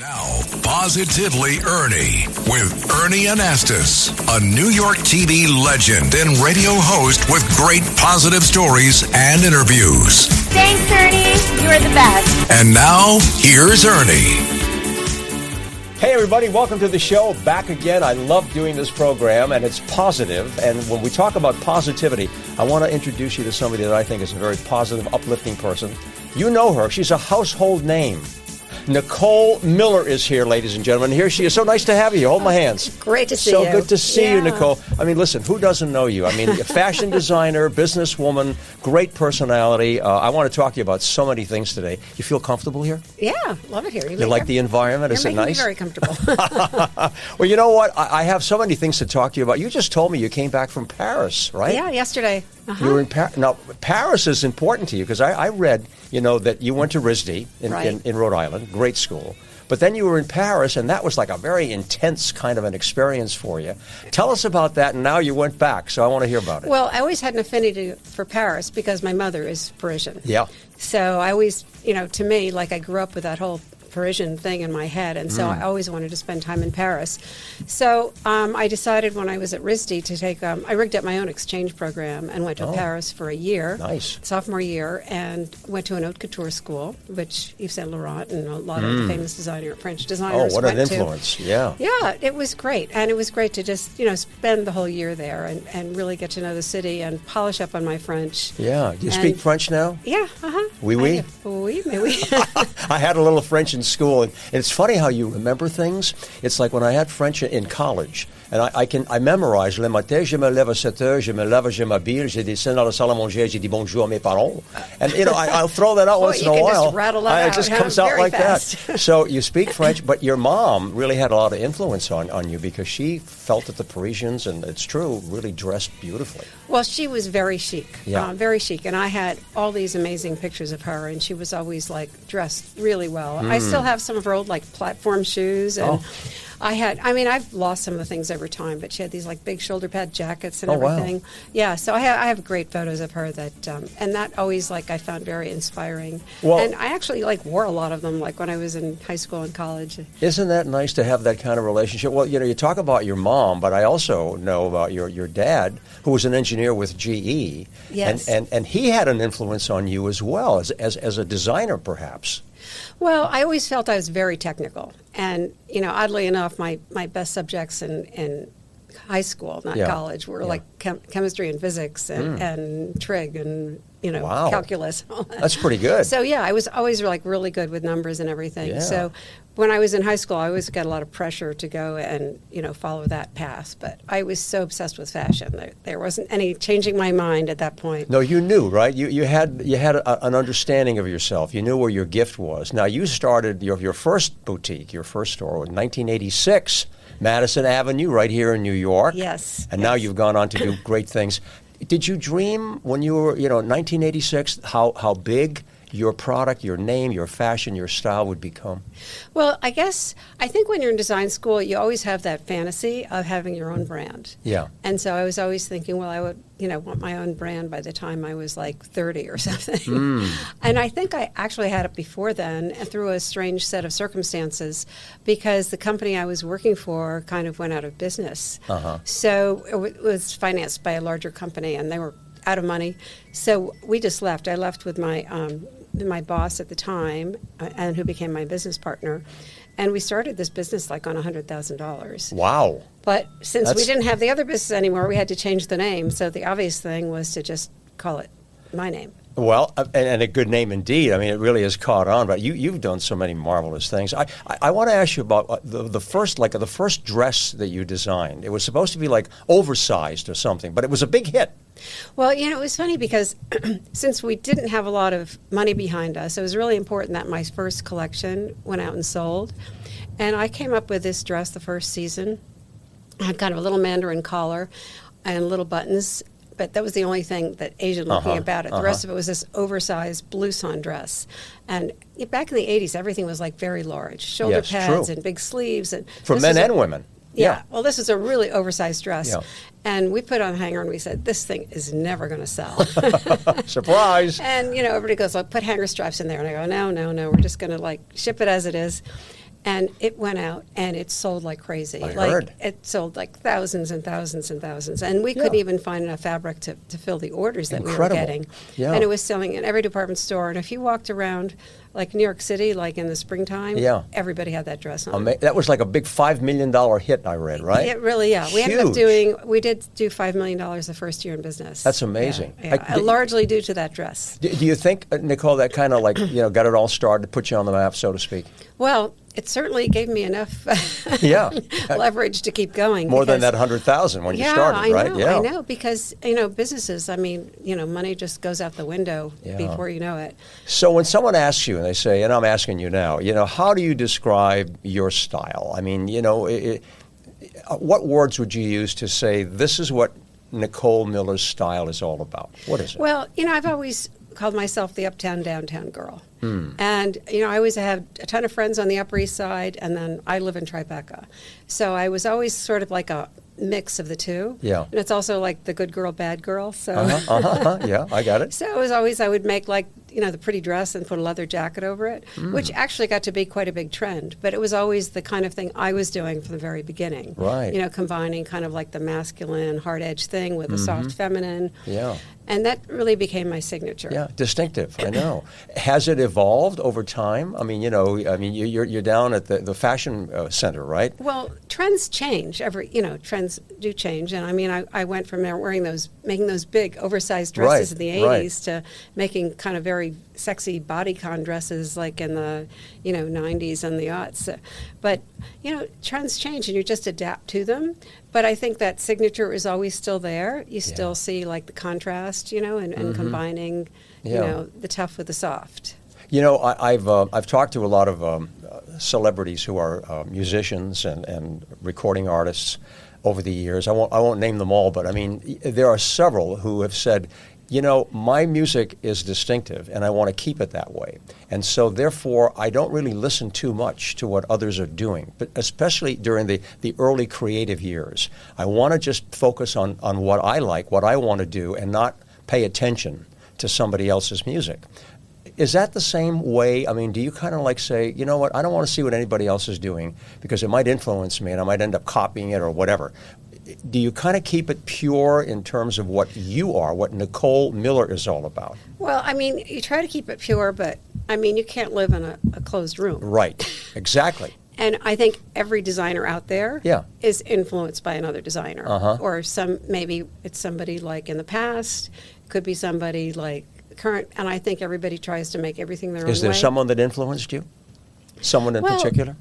Now, Positively Ernie with Ernie Anastas, a New York TV legend and radio host with great positive stories and interviews. Thanks, Ernie. You're the best. And now, here's Ernie. Hey, everybody. Welcome to the show. Back again. I love doing this program, and it's positive. And when we talk about positivity, I want to introduce you to somebody that I think is a very positive, uplifting person. You know her. She's a household name. Nicole Miller is here, ladies and gentlemen. Here she is. So nice to have you. Hold my hands. Great to see you. So good to see you, Nicole. I mean, listen, who doesn't know you? I mean, a fashion designer, businesswoman, great personality. I want to talk to you about so many things today. You feel comfortable here? Yeah, love it here. You like the environment? Is it nice? You're making me very comfortable. Well, you know what? I have so many things to talk to you about. You just told me you came back from Paris, right? Yeah, yesterday. You were in Paris. Now, Paris is important to you because I read, that you went to RISD in Rhode Island, great school. But then you were in Paris, and that was like a very intense kind of an experience for you. Tell us about that, and now you went back, so I want to hear about it. Well, I always had an affinity for Paris because my mother is Parisian. Yeah. So I always, to me, like I grew up with that whole Parisian thing in my head, and so I always wanted to spend time in Paris. So I decided when I was at RISD to take, I rigged up my own exchange program and went to Paris for a year, sophomore year, and went to an haute couture school, which Yves Saint Laurent and a lot of the famous French designers what went an influence, to. Yeah, it was great, and it was great to just, spend the whole year there and really get to know the city and polish up on my French. Yeah, do you speak French now? Yeah, Oui, oui? Oui, mais oui. I had a little French in school, and it's funny how you remember things. It's like when I had French in college, and I memorized le matin, je me lève à 7 heures, je me lave, je m'habille, je descends dans la salle à manger, je dis bonjour à mes parents. And, I'll throw that out once in a while. Just rattle that out. It just comes out like fast. that. So you speak French, but your mom really had a lot of influence on you because she felt that the Parisians, and it's true, really dressed beautifully. Well, she was very chic, very chic. And I had all these amazing pictures of her, and she was always, dressed really well. I still have some of her old, platform shoes, and I've lost some of the things over time, but she had these, big shoulder pad jackets and everything. Wow. Yeah, so I have great photos of her that, and that always, I found very inspiring. Well, and I actually, wore a lot of them, when I was in high school and college. Isn't that nice to have that kind of relationship? Well, you talk about your mom, but I also know about your dad, who was an engineer with GE. Yes. And he had an influence on you as well, as a designer, perhaps. Well, I always felt I was very technical. And, oddly enough, my best subjects in high school, not college, were chemistry and physics and trig and, calculus. That's pretty good. So, I was always really good with numbers and everything. Yeah. So when I was in high school, I always got a lot of pressure to go and, follow that path. But I was so obsessed with fashion. There wasn't any changing my mind at that point. No, you knew, right? You had an understanding of yourself. You knew where your gift was. Now, you started your first boutique, your first store, in 1986, Madison Avenue, right here in New York. Yes. And now you've gone on to do great things. Did you dream when you were, in 1986, how big your product, your name, your fashion, your style would become? Well, I think when you're in design school, you always have that fantasy of having your own brand. Yeah. And so I was always thinking, well, I would, want my own brand by the time I was 30 or something. And I think I actually had it before then through a strange set of circumstances because the company I was working for kind of went out of business. So it was financed by a larger company and they were out of money. So we just left. I left with my boss at the time, and who became my business partner, and we started this business on $100,000. Wow! But since we didn't have the other business anymore, we had to change the name. So the obvious thing was to just call it my name. Well, and a good name indeed. I mean, it really has caught on. But you've done so many marvelous things. I want to ask you about the first dress that you designed. It was supposed to be oversized or something, but it was a big hit. Well, it was funny because since we didn't have a lot of money behind us, it was really important that my first collection went out and sold. And I came up with this dress the first season. I had kind of a little mandarin collar and little buttons, but that was the only thing that Asian looking about it. The rest of it was this oversized blouson dress. And back in the 80s, everything was very large. Shoulder pads and big sleeves. And for men and women. Yeah. Well, this is a really oversized dress. Yeah. And we put on a hanger and we said, this thing is never going to sell. Surprise. And, everybody goes, put hanger straps in there. And I go, no, we're just going to ship it as it is. And it went out, and it sold like crazy. I heard. It sold like thousands and thousands and thousands. And we couldn't even find enough fabric to fill the orders that we were getting. Yeah. And it was selling in every department store. And if you walked around, like New York City, like in the springtime, everybody had that dress on. That was like a big $5 million hit, I read, right? It really, We ended up we did do $5 million the first year in business. That's amazing. Largely due to that dress. Do you think, Nicole, that kind of like, got it all started, put you on the map, so to speak? Well, it certainly gave me enough leverage to keep going. More than that 100,000 when you started, right? I know, because, businesses, money just goes out the window before you know it. So when someone asks you, and they say, and I'm asking you now, how do you describe your style? I mean, what words would you use to say this is what Nicole Miller's style is all about? What is it? Well, I've always called myself the uptown-downtown girl. And, I always had a ton of friends on the Upper East Side, and then I live in Tribeca. So I was always sort of like a mix of the two. Yeah. And it's also like the good girl, bad girl. So yeah, I got it. So it was always, I would make like, the pretty dress and put a leather jacket over it, which actually got to be quite a big trend. But it was always the kind of thing I was doing from the very beginning. Right. Combining kind of like the masculine, hard-edged thing with the soft feminine. Yeah. And that really became my signature. Yeah, distinctive. I know. Has it evolved over time? I mean, you're down at the fashion center, right? Well, trends change. Trends do change. And I went from making those big, oversized dresses in the 80s to making kind of very sexy bodycon dresses like in the 90s and the aughts. But trends change, and you just adapt to them. But I think that signature is always still there. You still see like the contrast, and combining, the tough with the soft. I've talked to a lot of celebrities who are musicians and recording artists over the years. I won't name them all, but I mean there are several who have said, my music is distinctive, and I want to keep it that way. And so, therefore, I don't really listen too much to what others are doing, but especially during the early creative years. I want to just focus on what I like, what I want to do, and not pay attention to somebody else's music. Is that the same way? I mean, do you kind of like say, you know what, I don't want to see what anybody else is doing because it might influence me and I might end up copying it or whatever? Do you kind of keep it pure in terms of what you are, what Nicole Miller is all about? Well, you try to keep it pure, but, you can't live in a closed room. Right, exactly. And I think every designer out there is influenced by another designer. Or maybe it's somebody like in the past, could be somebody like current, and I think everybody tries to make everything their own way. Is there someone that influenced you? Someone in particular?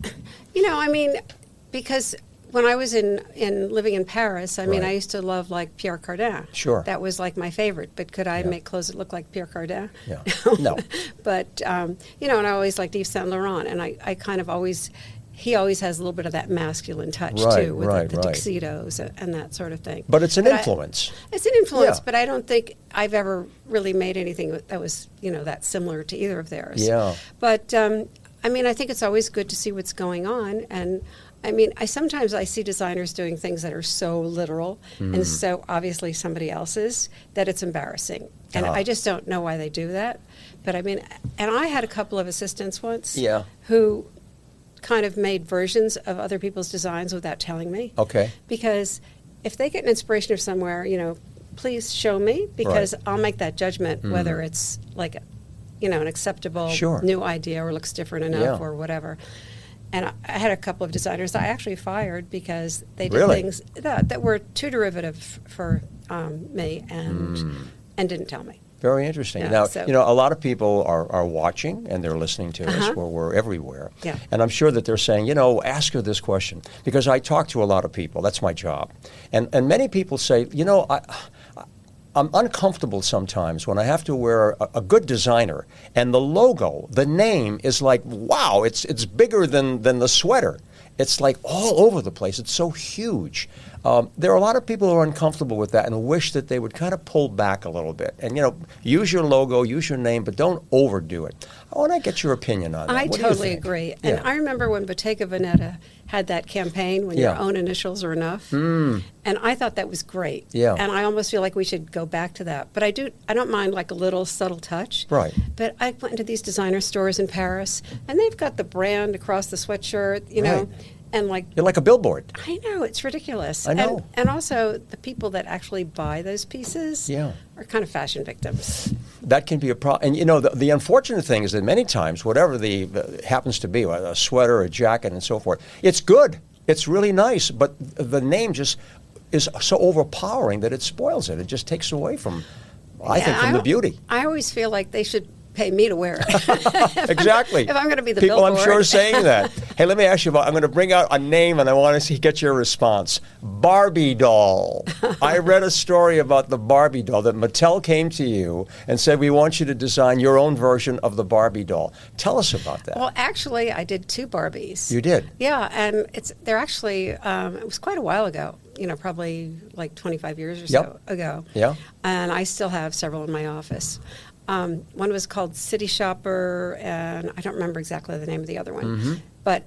Because when I was living in Paris, I used to love like Pierre Cardin. Sure. That was like my favorite. But could I make clothes that look like Pierre Cardin? Yeah. No. But, and I always liked Yves Saint Laurent. And I kind of he always has a little bit of that masculine touch too, with the tuxedos and that sort of thing. But it's an influence. It's an influence, but I don't think I've ever really made anything that was, that similar to either of theirs. Yeah. But, I think it's always good to see what's going on. And sometimes I see designers doing things that are so literal and so obviously somebody else's that it's embarrassing. And I just don't know why they do that. But and I had a couple of assistants once who kind of made versions of other people's designs without telling me. Okay. Because if they get an inspiration of somewhere, please show me, because I'll make that judgment whether it's like, an acceptable new idea or looks different enough or whatever. And I had a couple of designers I actually fired because they did things that were too derivative for me and didn't tell me. Very interesting. Now, a lot of people are watching and they're listening to us. We're everywhere. Yeah. And I'm sure that they're saying, ask her this question. Because I talk to a lot of people. That's my job. And many people say, I'm uncomfortable sometimes when I have to wear a good designer and the logo, the name is like, wow, it's bigger than the sweater. It's like all over the place. It's so huge. There are a lot of people who are uncomfortable with that and wish that they would kind of pull back a little bit. And, use your logo, use your name, but don't overdo it. I want to get your opinion on that. I What do you totally think? agree. And I remember when Bottega Veneta had that campaign, when your own initials are enough. And I thought that was great. Yeah. And I almost feel like we should go back to that. But I don't mind like a little subtle touch. Right. But I went into these designer stores in Paris, and they've got the brand across the sweatshirt, you know. Right. And like, You're like a billboard. I know, it's ridiculous. I know. And also, the people that actually buy those pieces are kind of fashion victims. That can be a problem. And, the unfortunate thing is that many times, whatever the happens to be, a sweater, a jacket, and so forth, it's good. It's really nice. But the name just is so overpowering that it spoils it. It just takes away from, I think, from the beauty. I always feel like they should pay me to wear it. Exactly. If I'm going to be the people, billboard. I'm sure, are saying that. Hey, let me ask you about. I'm going to bring out a name, and I want to get your response. Barbie doll. I read a story about the Barbie doll that Mattel came to you and said, "We want you to design your own version of the Barbie doll." Tell us about that. Well, actually, I did 2 Barbies. You did? Yeah, and they're actually it was quite a while ago. Probably like 25 years or so ago. Yeah. And I still have several in my office. One was called City Shopper, and I don't remember exactly the name of the other one. But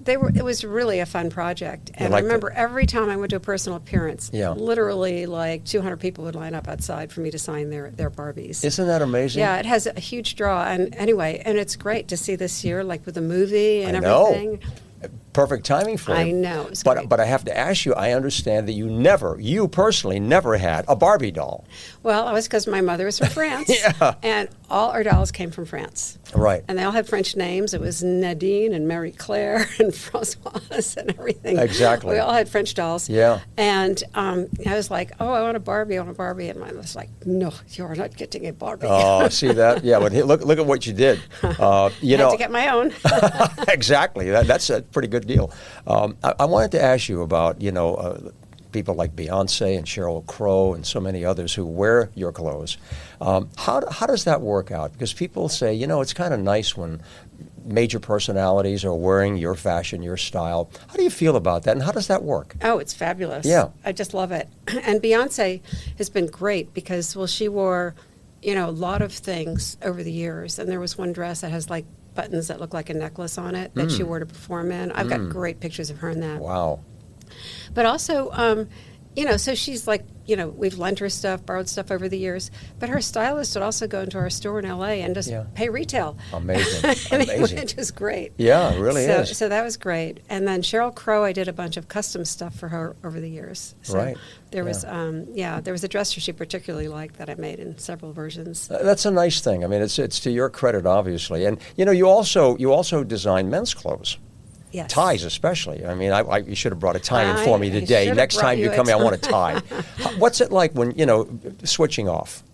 it was really a fun project. And I remember every time I went to a personal appearance, literally like 200 people would line up outside for me to sign their Barbies. Isn't that amazing? Yeah, it has a huge draw. And anyway, and it's great to see this year, like with the movie and I know. everything. Perfect timing for you. I know. It was but great. But I have to ask you, I understand that you personally never had a Barbie doll. Well, it was because my mother was from France. And all our dolls came from France. Right. And they all had French names. It was Nadine and Marie Claire and Françoise and everything. Exactly. We all had French dolls. Yeah. And I was like, oh, I want a Barbie. And mine was like, no, you're not getting a Barbie. Oh, see that? Yeah, but look at what you did. I had to get my own. Exactly. That's a pretty good deal. I wanted to ask you about, people like Beyoncé and Sheryl Crow and so many others who wear your clothes. How does that work out? Because people say, it's kind of nice when major personalities are wearing your fashion, your style. How do you feel about that, and how does that work? Oh, it's fabulous. Yeah. I just love it. And Beyoncé has been great because, she wore, a lot of things over the years. And there was one dress that has like buttons that look like a necklace on it that she wore to perform in. I've got great pictures of her in that. Wow. But also, so she's like, we've lent her stuff, borrowed stuff over the years. But her stylist would also go into our store in L.A. and just pay retail. Amazing. Amazing. Which is great. Yeah, it really is. So that was great. And then Sheryl Crow, I did a bunch of custom stuff for her over the years. So right. There was, there was a dress she particularly liked that I made in several versions. That's a nice thing. I mean, it's to your credit, obviously. And, you also design men's clothes. Yes. Ties especially. I mean, you should have brought a tie in for me today. Next time you a come, I want a tie. What's it like when, switching off?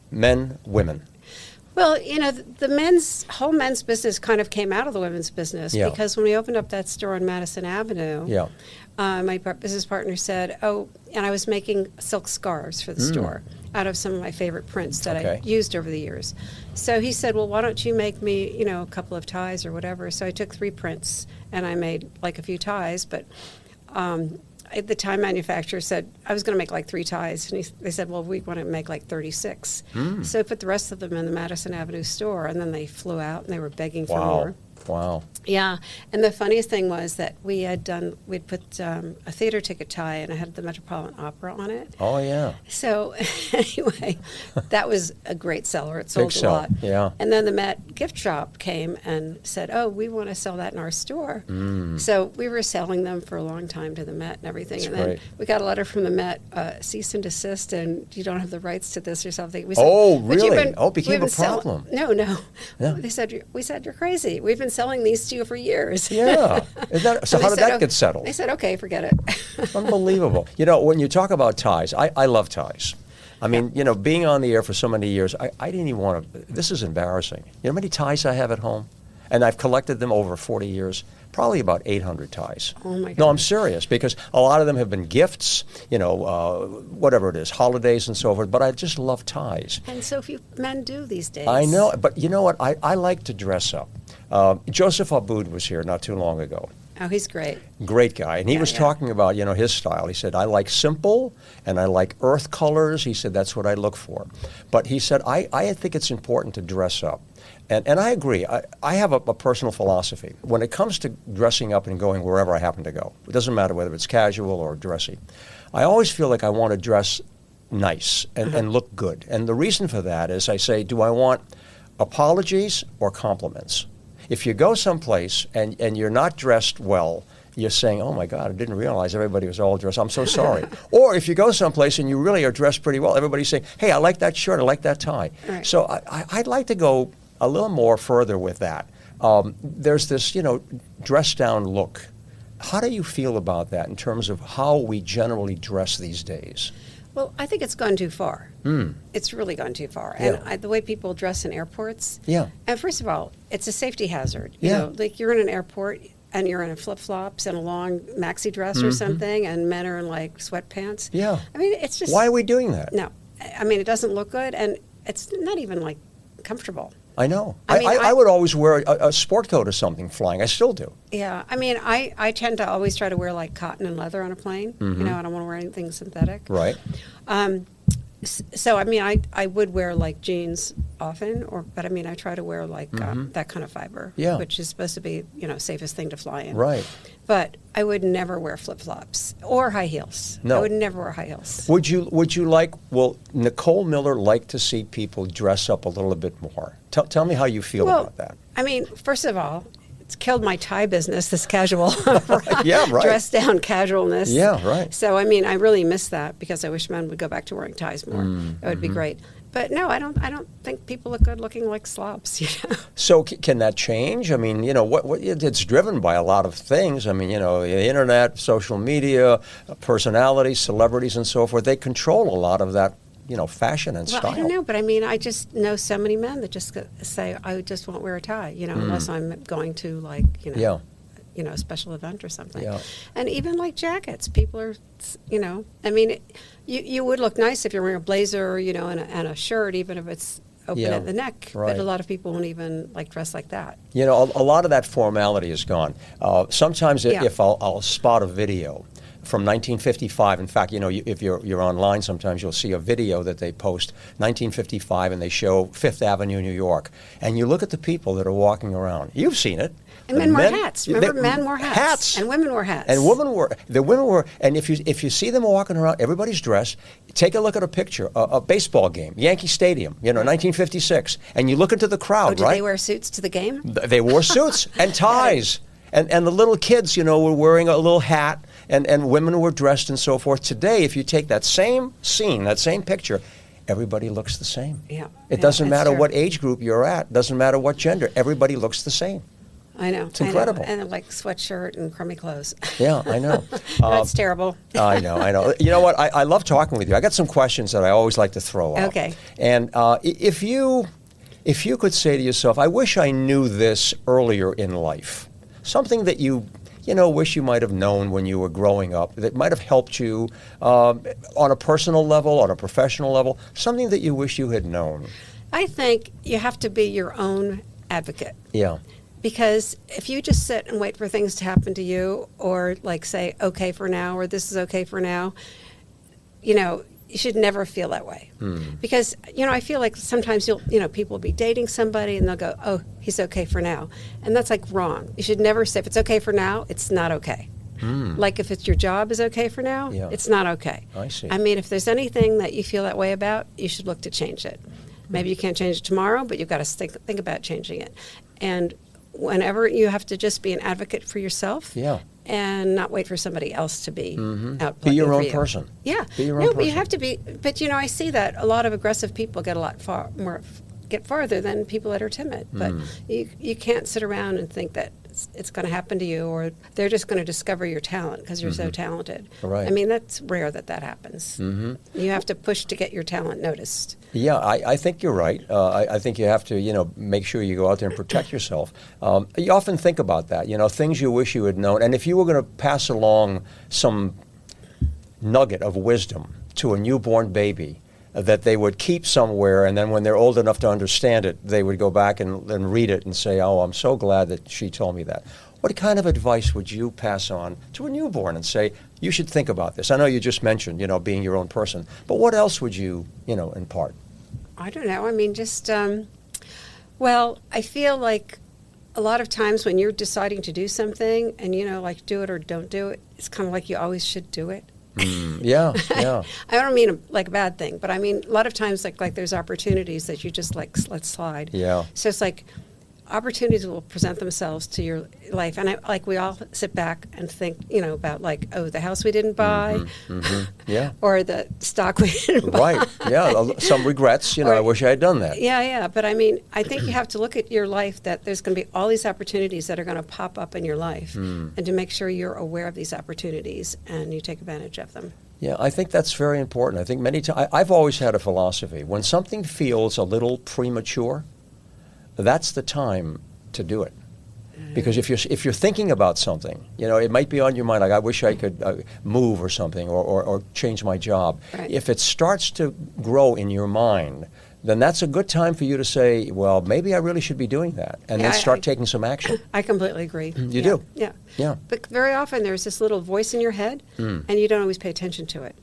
Men, women. Well, the whole men's business kind of came out of the women's business because when we opened up that store on Madison Avenue, my business partner said, and I was making silk scarves for the store out of some of my favorite prints that I used over the years. So he said, well, why don't you make me, a couple of ties or whatever. So I took 3 prints and I made like a few ties, but the tie manufacturer said I was going to make like 3 ties, and they said, well, we want to make like 36. So I put the rest of them in the Madison Avenue store, and then they flew out and they were begging for more. Wow. Yeah, and the funniest thing was that we'd put a theater ticket tie, and I had the Metropolitan Opera on it. Oh, yeah. So anyway, that was a great seller. It sold a lot. Yeah. And then the Met gift shop came and said, we want to sell that in our store. So we were selling them for a long time to the Met and everything. That's and then great. we got a letter from the Met, cease and desist, and you don't have the rights to this or something. We said, really? It became a problem. No. Yeah. We said, you're crazy. We've been selling these to you for years. Yeah. So how did that get settled? They said, okay, forget it. Unbelievable. When you talk about ties, I love ties. I mean, being on the air for so many years, I didn't even want to, this is embarrassing. You know how many ties I have at home? And I've collected them over 40 years, probably about 800 ties. Oh, my God. No, I'm serious, because a lot of them have been gifts, whatever it is, holidays and so forth, but I just love ties. And so few men do these days. I know, but you know what? I like to dress up. Joseph Abboud was here not too long ago. Oh, he's great. Great guy. And he was yeah. talking about, his style. He said, I like simple and I like earth colors. He said, that's what I look for. But he said, I think it's important to dress up. And I agree. I have a personal philosophy. When it comes to dressing up and going wherever I happen to go, it doesn't matter whether it's casual or dressy, I always feel like I want to dress nice and look good. And the reason for that is I say, do I want apologies or compliments? If you go someplace and you're not dressed well, you're saying, oh my God, I didn't realize everybody was all dressed. I'm so sorry. Or if you go someplace and you really are dressed pretty well, everybody's saying, hey, I like that shirt, I like that tie. Right. So I'd like to go a little more further with that. There's this, dress down look. How do you feel about that in terms of how we generally dress these days? Well, I think it's gone too far. It's really gone too far. Yeah. And the way people dress in airports. Yeah. And first of all, it's a safety hazard. Yeah. Like you're in an airport and you're in flip-flops and a long maxi dress or something, and men are in like sweatpants. Yeah. I mean, it's just. Why are we doing that? No. I mean, it doesn't look good, and it's not even like comfortable. I know. I I would always wear a sport coat or something flying. I still do. Yeah. I mean, I tend to always try to wear like cotton and leather on a plane. I don't want to wear anything synthetic. Right. So, I mean, I would wear like jeans often, but I mean, I try to wear like that kind of fiber, Yeah. which is supposed to be, safest thing to fly in. Right. But I would never wear flip-flops or high heels. No. I would never wear high heels. Would you Nicole Miller like to see people dress up a little bit more? Tell me how you feel about that. I mean, first of all, it's killed my tie business, this casual Yeah, right. dress down casualness. Yeah, right. So, I mean, I really miss that because I wish men would go back to wearing ties more. That would be great. But no, I don't think people look good looking like slobs. So can that change? I mean, it's driven by a lot of things. I mean, the internet, social media, personalities, celebrities, and so forth. They control a lot of that, fashion and style. I don't know, but I mean, I just know so many men that just say, I just won't wear a tie, unless I'm going to like, a special event or something. Yeah. And even like jackets, people are, I mean, you would look nice if you're wearing a blazer, and a shirt, even if it's open at the neck. Right. But a lot of people won't even like dress like that. A lot of that formality is gone. Sometimes if I'll spot a video from 1955. In fact, if you're online, sometimes you'll see a video that they post 1955, and they show Fifth Avenue, New York, and you look at the people that are walking around. You've seen it. And men wore hats. Remember, men wore hats. And women wore hats. And the women were, and if you see them walking around, everybody's dressed. Take a look at a picture, a baseball game, Yankee Stadium, 1956, and you look into the crowd, did right? They wear suits to the game? They wore suits and ties. And the little kids, were wearing a little hat, and women were dressed and so forth. Today, if you take that same scene, that same picture, everybody looks the same. Yeah. It doesn't matter true. what age group you're at. Doesn't matter what gender. Everybody looks the same. I know. It's incredible. And like sweatshirt and crummy clothes. Yeah, I know. That's terrible. I know. You know what? I love talking with you. I got some questions that I always like to throw out. Okay. And if you could say to yourself, I wish I knew this earlier in life, something that you wish you might have known when you were growing up that might have helped you on a personal level, on a professional level, something that you wish you had known. I think you have to be your own advocate. Yeah. Because if you just sit and wait for things to happen to you, or like say, okay for now, or this is okay for now, you should never feel that way. Because, I feel like sometimes people will be dating somebody and they'll go, oh, he's okay for now. And that's like wrong. You should never say, if it's okay for now, it's not okay. Like if it's your job is okay for now, it's not okay. I see. I mean, if there's anything that you feel that way about, you should look to change it. Maybe you can't change it tomorrow, but you've got to think about changing it. And whenever you have to just be an advocate for yourself and not wait for somebody else to be out. Be your own you. person. Yeah. Be your own But person. you have to be. But I see that a lot of aggressive people get get farther than people that are timid. But you can't sit around and think that it's going to happen to you, or they're just going to discover your talent because you're so talented. Right. I mean, that's rare that happens. You have to push to get your talent noticed. Yeah, I think you're right. I think you have to, make sure you go out there and protect yourself. You often think about that, things you wish you had known. And if you were going to pass along some nugget of wisdom to a newborn baby that they would keep somewhere, and then when they're old enough to understand it, they would go back and read it and say, oh, I'm so glad that she told me that. what kind of advice would you pass on to a newborn and say, you should think about this? I know you just mentioned, being your own person, but what else would you, impart? I don't know. I mean, just, well, I feel like a lot of times when you're deciding to do something and, like do it or don't do it, it's kind of like you always should do it. Yeah. I don't mean like a bad thing, but I mean a lot of times like there's opportunities that you just like let slide. Yeah. So it's like opportunities will present themselves to your life, and we all sit back and think, about like, oh, the house we didn't buy, Yeah, or the stock we didn't buy. Right. Yeah, some regrets. I wish I had done that. Yeah. But I mean, I think you have to look at your life that there's going to be all these opportunities that are going to pop up in your life, and to make sure you're aware of these opportunities and you take advantage of them. Yeah, I think that's very important. I think many times I've always had a philosophy: when something feels a little premature, that's the time to do it. Because if you're thinking about something, it might be on your mind, like I wish I could move or something, or change my job. Right. If it starts to grow in your mind, then that's a good time for you to say, well, maybe I really should be doing that, and then start taking some action. I completely agree. You do? Yeah. But very often there's this little voice in your head, and you don't always pay attention to it.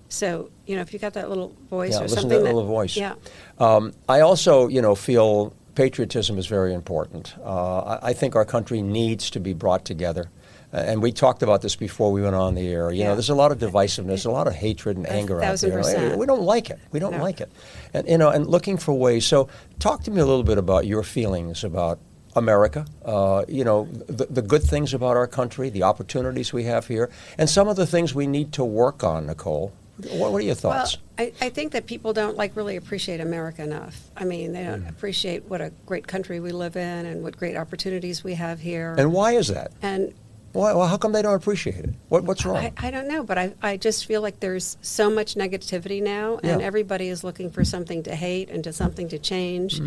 So, if you got that little voice or listen something. to that little voice. Yeah. I also, feel patriotism is very important. I think our country needs to be brought together. And we talked about this before we went on the air. There's a lot of divisiveness, a lot of hatred and anger out there. 1,000%. We don't like it. We don't like it. And, and looking for ways. So talk to me a little bit about your feelings about America, the good things about our country, the opportunities we have here, and some of the things we need to work on, Nicole. What are your thoughts? Well, I think that people don't really appreciate America enough. I mean, they don't appreciate what a great country we live in and what great opportunities we have here. And why is that? And how come they don't appreciate it? What's wrong? I don't know, but I just feel like there's so much negativity now, and everybody is looking for something to hate and to something to change.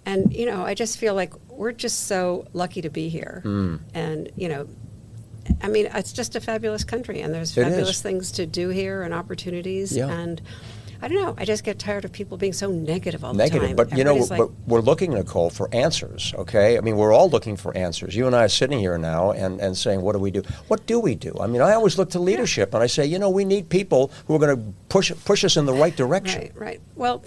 And, I just feel like we're just so lucky to be here. And, I mean, it's just a fabulous country, and there's fabulous things to do here and opportunities. Yeah. And I don't know, I just get tired of people being so negative all the time. But, but we're looking, Nicole, for answers, okay? I mean, we're all looking for answers. You and I are sitting here now and saying, what do we do? What do we do? I mean, I always look to leadership, and I say, we need people who are going to push us in the right direction. Right. Well,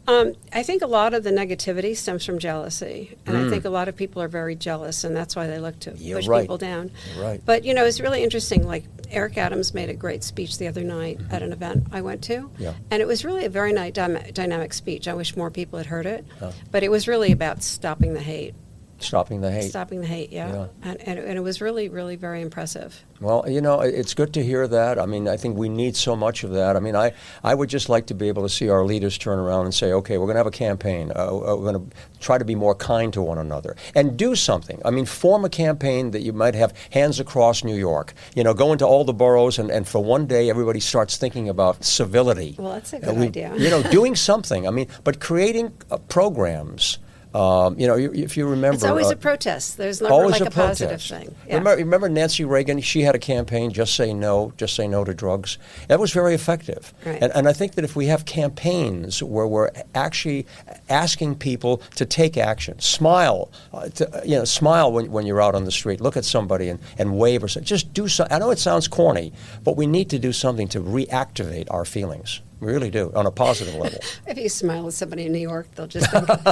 I think a lot of the negativity stems from jealousy, and I think a lot of people are very jealous, and that's why they look to push people down. You're right. But, it's really interesting, like Eric Adams made a great speech the other night at an event I went to, and it was really a very nice dynamic speech. I wish more people had heard it, but it was really about stopping the hate. Stopping the hate. Stopping the hate, yeah. And it was really, really very impressive. Well, it's good to hear that. I mean, I think we need so much of that. I mean, I would just like to be able to see our leaders turn around and say, okay, we're going to have a campaign. We're going to try to be more kind to one another and do something. I mean, form a campaign that you might have hands across New York. Go into all the boroughs and for one day everybody starts thinking about civility. Well, that's a good idea. Doing something. I mean, but creating programs. If you remember, it's always a protest. There's never like a positive thing. Yeah. Remember Nancy Reagan? She had a campaign, Just Say No to Drugs. That was very effective. Right. And I think that if we have campaigns where we're actually asking people to take action, smile when you're out on the street, look at somebody and wave or something. Just do something. I know it sounds corny, but we need to do something to reactivate our feelings. We really do, on a positive level. If you smile at somebody in New York, they'll just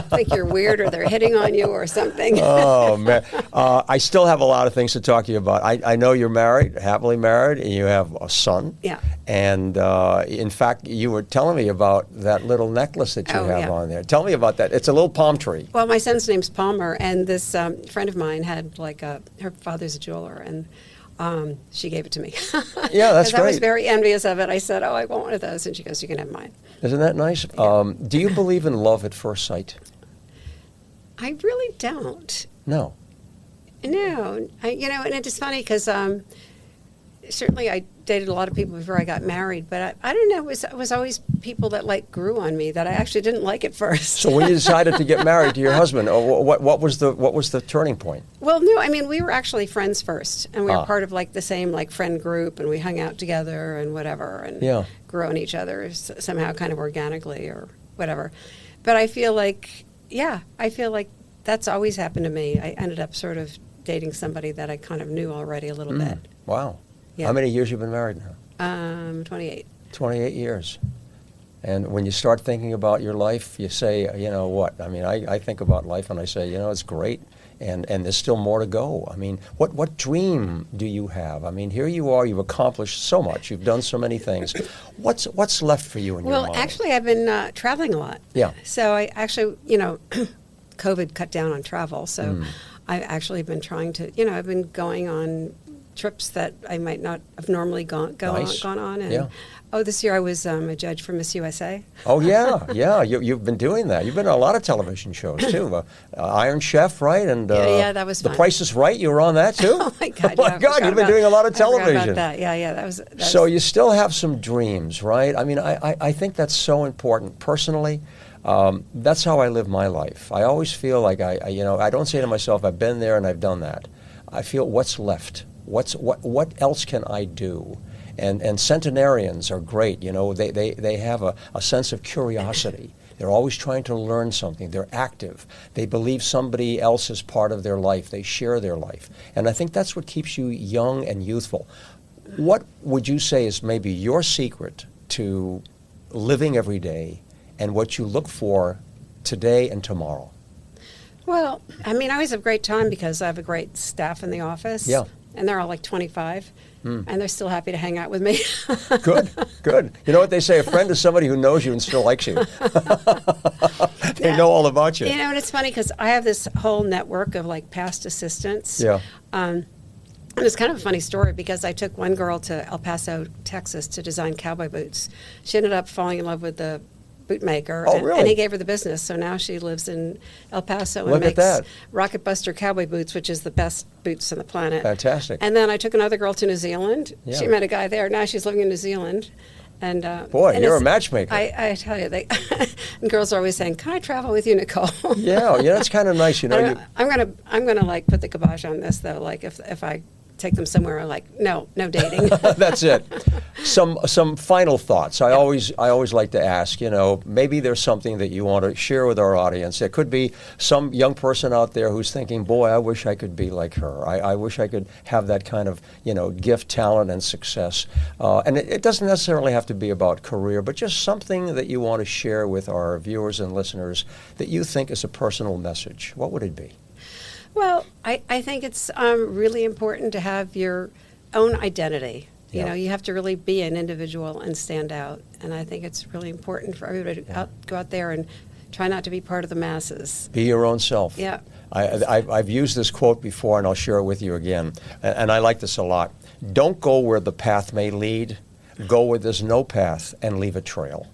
think you're weird or they're hitting on you or something. Oh, man. I still have a lot of things to talk to you about. I know you're married, happily married, and you have a son. Yeah. And, in fact, you were telling me about that little necklace that you have on there. Tell me about that. It's a little palm tree. Well, my son's name's Palmer, and this friend of mine had, her father's a jeweler, and she gave it to me. Yeah, that's great. I was very envious of it. I said, I want one of those. And she goes, you can have mine. Isn't that nice? Yeah. Do you believe in love at first sight? I really don't. No. No. And it's funny because certainly I dated a lot of people before I got married, but I don't know, it was always people that grew on me that I actually didn't like at first. So when you decided to get married to your husband, what was the turning point? Well, no, I mean, we were actually friends first, and we were part of the same friend group, and we hung out together and whatever, and grew on each other somehow kind of organically or whatever. But I feel like that's always happened to me. I ended up sort of dating somebody that I kind of knew already a little bit. Wow. Yeah. How many years you been married now? 28. 28 years. And when you start thinking about your life, you say, you know what? I mean, I think about life and I say, you know, it's great. And there's still more to go. I mean, what dream do you have? I mean, here you are, you've accomplished so much, you've done so many things. What's left for you in your mind? Well, actually, I've been traveling a lot. Yeah. So I actually, you know, COVID cut down on travel. So I've actually been trying to, you know, I've been going on trips that I might not have normally gone on. And this year I was a judge for Miss USA. Oh, yeah. You've been doing that. You've been on a lot of television shows, too. Iron Chef, right? And yeah, that was fun. The Price is Right, you were on that, too? Oh, my God. Oh, my God, you've been doing a lot of television. I forgot about that. Yeah, that was... So you still have some dreams, right? I mean, I think that's so important. Personally, that's how I live my life. I always feel like I don't say to myself, I've been there and I've done that. I feel, what's left? What else can I do? And centenarians are great. You know, they have a sense of curiosity. They're always trying to learn something. They're active. They believe somebody else is part of their life. They share their life. And I think that's what keeps you young and youthful. What would you say is maybe your secret to living every day and what you look for today and tomorrow? Well, I mean, I always have a great time because I have a great staff in the office. Yeah. And they're all like 25, and they're still happy to hang out with me. Good. You know what they say? A friend is somebody who knows you and still likes you. They know all about you. You know, and it's funny because I have this whole network of like past assistants. Yeah. And it's kind of a funny story because I took one girl to El Paso, Texas to design cowboy boots. She ended up falling in love with the bootmaker. Oh, really? And he gave her the business. So now she lives in El Paso and Look at makes that. Rocket Buster cowboy boots, which is the best boots on the planet. Fantastic. And then I took another girl to New Zealand. Yeah. She met a guy there. Now she's living in New Zealand. And Boy, and you're a matchmaker. I tell you, and girls are always saying, "Can I travel with you, Nicole?" Yeah, that's kind of nice. You know, I'm gonna like put the kibosh on this though. Like if I take them somewhere, like no dating. That's it. Some final thoughts. I always like to ask, you know, maybe there's something that you want to share with our audience. It could be some young person out there who's thinking, boy, I wish I could be like her. I wish I could have that kind of, you know, gift, talent, and success. And it doesn't necessarily have to be about career, but just something that you want to share with our viewers and listeners that you think is a personal message. What would it be? Well, I think it's really important to have your own identity. You know, you have to really be an individual and stand out. And I think it's really important for everybody to go out there and try not to be part of the masses. Be your own self. Yeah. I've used this quote before, and I'll share it with you again. And I like this a lot. Don't go where the path may lead. Go where there's no path and leave a trail.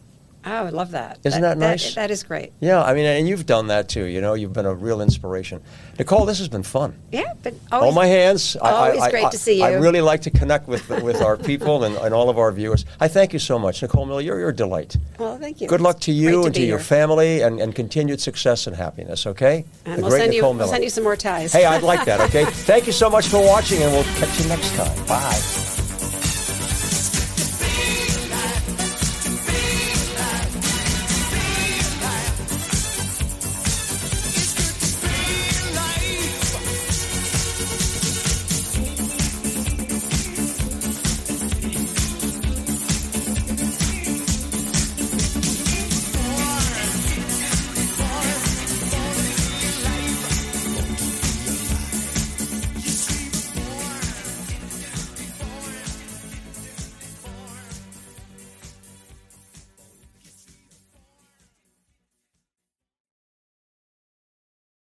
Oh, I would love that. Isn't that nice? That is great. Yeah, I mean, and you've done that too. You know, you've been a real inspiration. Nicole, this has been fun. Yeah, but Hold my hands. Always great to see you. I really like to connect with our people and all of our viewers. I thank you so much. Nicole Miller, you're a delight. Well, thank you. Good luck to you and to your here. family and continued success and happiness, okay? And we'll send you some more ties. Hey, I'd like that, okay? Thank you so much for watching, and we'll catch you next time. Bye.